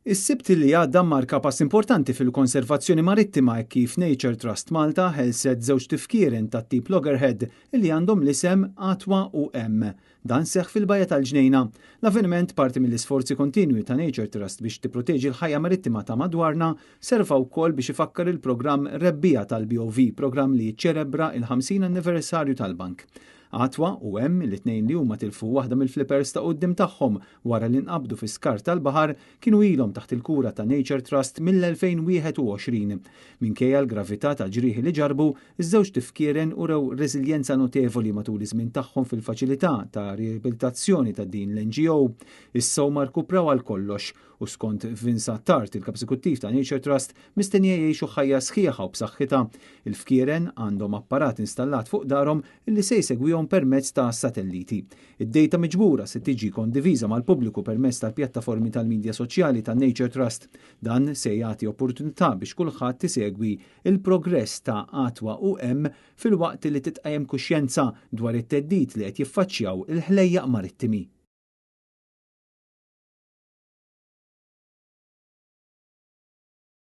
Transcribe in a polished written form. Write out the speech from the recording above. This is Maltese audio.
Is-sibt li għadda marka pass importanti fil-konservazzjoni marittima hekk kif Nature Trust Malta ħelset żewġ tifkieren tat-tip Loggerhead li għandhom l-isem Atwa u M. Dan seħħ fil-Bajja tal-Ġnejna. L-avveniment parti mill-isforzi kontinwi ta' Nature Trust biex tipproteġi l-ħajja marittima ta' madwarna serva wkoll biex ifakkar il-programm Rebbija tal-BOV, programm li jiċċelebra il-50 anniversarju tal-bank. Atwa u M l-itnejn li huma tilfu waħda mill-flippers ta' quddiem tagħhom wara li nqabdu fi skar tal-baħar kienu ilhom taħt il-kura ta' Nature Trust mill-2021. Minkejja l-gravità tal-ġrieħi li ġarbu, iż-żewġ tifkieren urew reżiljenza notevoli matul iż-żmien tagħhom fil-faċilità ta' riabilitazzjoni ta' din l-NGO. Issa huma rkupraw għal kollox u skont Vinsa Tart, il-Kapsikuttiv ta' Nature Trust, mistennija jgħixu ħajja sħiħa u b'saħħitha. Il-fkieren għandhom apparat installat fuq darhom illi se jsegwihom permezz ta' satelliti. Id-dejta miġbura se tiġi kondiviża mal-pubbliku permezz tal-pjattaformi tal-midja soċjali ta' Nature Trust. Dan se jagħti opportunità biex kulħadd isegwi il-progress ta' Atwa u M fil-waqt li titqajjem kuxjenza dwar it-teddid li qed jiffaċċjaw il-ħlejjaq marittimi.